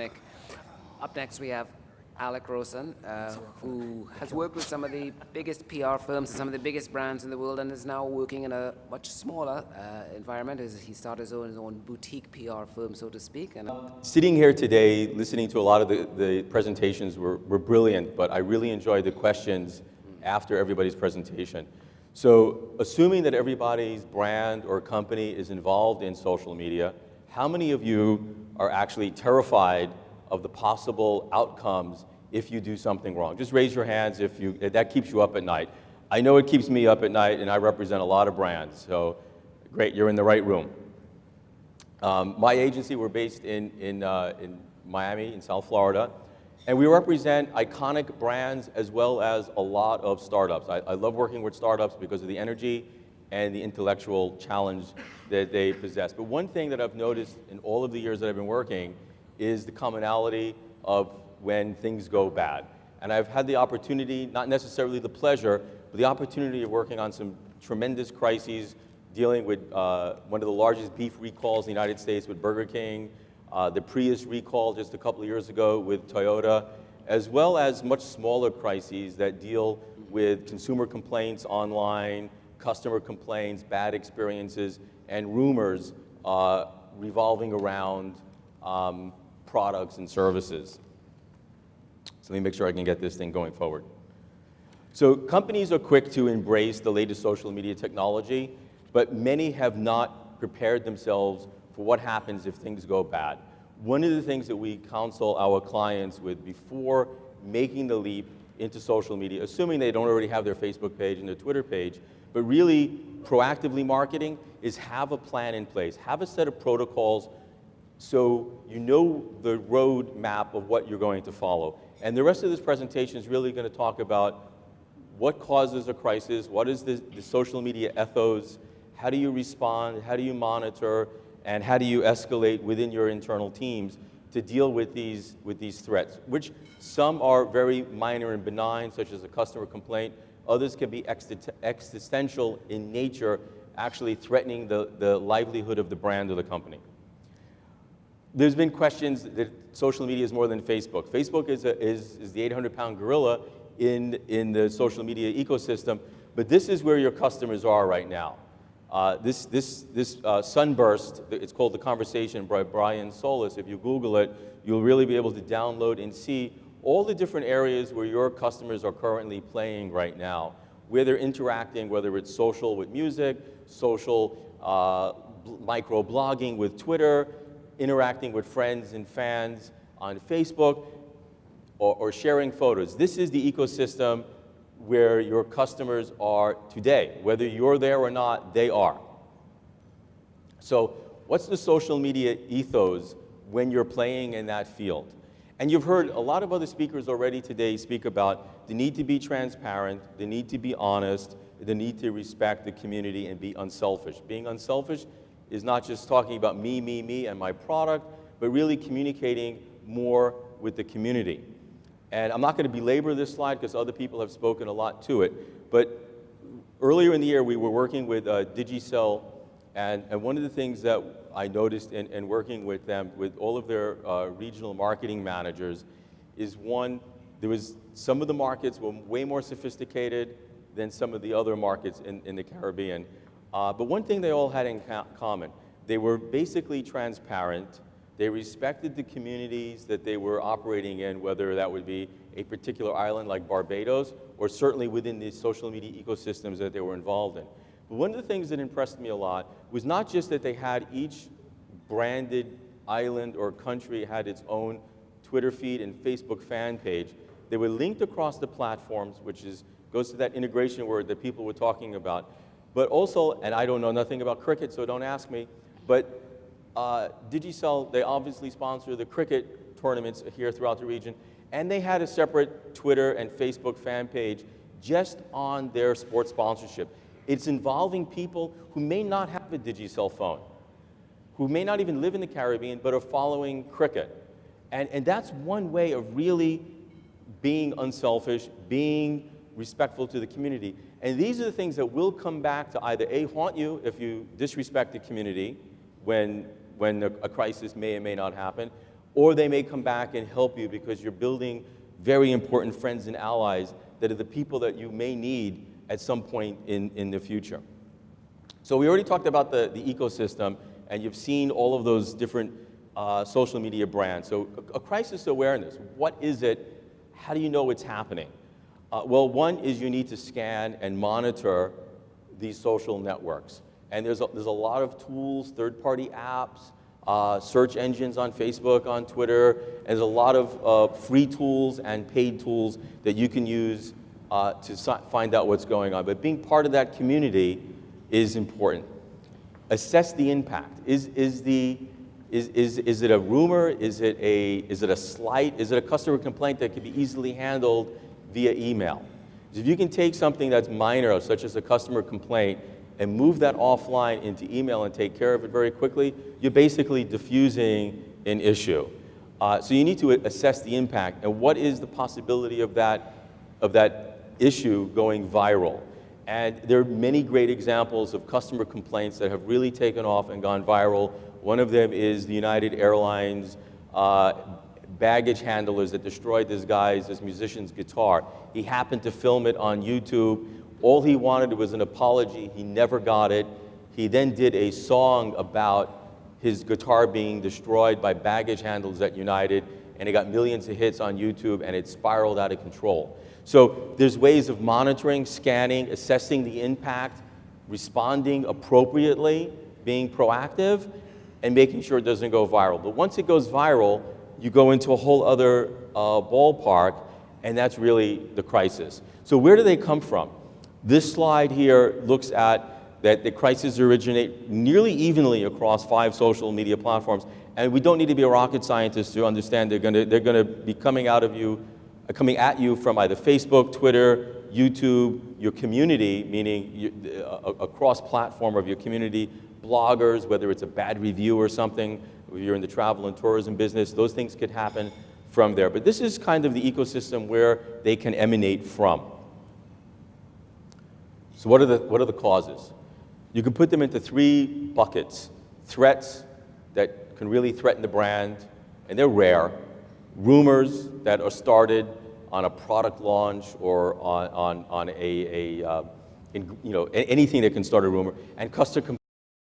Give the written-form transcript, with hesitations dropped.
Nick. Up next we have Alec Rosen, who has worked with some of the biggest PR firms and some of the biggest brands in the world, and is now working in a much smaller environment. As he started his own boutique PR firm, so to speak. And sitting here today, listening to a lot of the presentations were brilliant, but I really enjoyed the questions after everybody's presentation. So, assuming that everybody's brand or company is involved in social media, how many of you are actually terrified of the possible outcomes if you do something wrong? Just raise your hands if that keeps you up at night. I know it keeps me up at night, and I represent a lot of brands, so great, you're in the right room. My agency, we're based in Miami, in South Florida, and we represent iconic brands as well as a lot of startups. I love working with startups because of the energy and the intellectual challenge that they possess. But one thing that I've noticed in all of the years that I've been working is the commonality of when things go bad. And I've had the opportunity, not necessarily the pleasure, but the opportunity of working on some tremendous crises, dealing with one of the largest beef recalls in the United States with Burger King, the Prius recall just a couple of years ago with Toyota, as well as much smaller crises that deal with consumer complaints online, customer complaints, bad experiences, and rumors revolving around products and services. So let me make sure I can get this thing going forward. So companies are quick to embrace the latest social media technology, but many have not prepared themselves for what happens if things go bad. One of the things that we counsel our clients with before making the leap into social media, assuming they don't already have their Facebook page and their Twitter page, but really proactively marketing, is have a plan in place, have a set of protocols so you know the road map of what you're going to follow. And the rest of this presentation is really going to talk about what causes a crisis, what is the social media ethos, how do you respond, how do you monitor, and how do you escalate within your internal teams to deal with these threats, which some are very minor and benign, such as a customer complaint. Others can be existential in nature, actually threatening the livelihood of the brand or the company. There's been questions that social media is more than Facebook. Facebook is the 800-pound gorilla in the social media ecosystem, but this is where your customers are right now. This sunburst, it's called The Conversation by Brian Solis. If you Google it, you'll really be able to download and see all the different areas where your customers are currently playing right now, where they're interacting, whether it's social with music, social micro-blogging with Twitter, interacting with friends and fans on Facebook, or sharing photos. This is the ecosystem where your customers are today. Whether you're there or not, they are. So what's the social media ethos when you're playing in that field? And you've heard a lot of other speakers already today speak about the need to be transparent, the need to be honest, the need to respect the community and be unselfish. Being unselfish is not just talking about me, and my product, but really communicating more with the community. And I'm not going to belabor this slide because other people have spoken a lot to it, but earlier in the year we were working with Digicel, and one of the things that I noticed in working with them, with all of their regional marketing managers, is one, there was some of the markets were way more sophisticated than some of the other markets in the Caribbean. But one thing they all had in common, they were basically transparent. They respected the communities that they were operating in, whether that would be a particular island like Barbados, or certainly within the social media ecosystems that they were involved in. But one of the things that impressed me a lot was not just that they had each branded island or country had its own Twitter feed and Facebook fan page. They were linked across the platforms, which goes to that integration word that people were talking about. But also, and I don't know nothing about cricket, so don't ask me, but Digicel, they obviously sponsor the cricket tournaments here throughout the region, and they had a separate Twitter and Facebook fan page just on their sports sponsorship. It's involving people who may not have a Digicel phone, who may not even live in the Caribbean, but are following cricket. And that's one way of really being unselfish, being respectful to the community. And these are the things that will come back to either A, haunt you if you disrespect the community when a crisis may or may not happen, or they may come back and help you because you're building very important friends and allies that are the people that you may need at some point in the future. So we already talked about the ecosystem, and you've seen all of those different social media brands. So a crisis awareness, what is it? How do you know it's happening? Well, one is you need to scan and monitor these social networks. And there's a lot of tools, third-party apps, search engines on Facebook, on Twitter, and there's a lot of free tools and paid tools that you can use to find out what's going on. But being part of that community is important. Assess the impact. Is it a rumor? Is it a slight? Is it a customer complaint that can be easily handled via email? If you can take something that's minor, such as a customer complaint, and move that offline into email and take care of it very quickly, you're basically diffusing an issue. So you need to assess the impact and what is the possibility of that issue going viral. And there are many great examples of customer complaints that have really taken off and gone viral. One of them is the United Airlines baggage handlers that destroyed this musician's guitar. He happened to film it on YouTube. All he wanted was an apology. He never got it. He then did a song about his guitar being destroyed by baggage handlers at United, and it got millions of hits on YouTube, and it spiraled out of control. So there's ways of monitoring, scanning, assessing the impact, responding appropriately, being proactive, and making sure it doesn't go viral. But once it goes viral, you go into a whole other ballpark, and that's really the crisis. So where do they come from? This slide here looks at that the crises originate nearly evenly across 5 social media platforms, and we don't need to be a rocket scientist to understand they're going to be coming at you from either Facebook, Twitter, YouTube, your community, meaning a cross-platform of your community, bloggers, whether it's a bad review or something, if you're in the travel and tourism business, those things could happen from there. But this is kind of the ecosystem where they can emanate from. So what are the causes? You can put them into 3 buckets. Threats that can really threaten the brand, and they're rare. Rumors that are started on a product launch or on anything that can start a rumor. And customer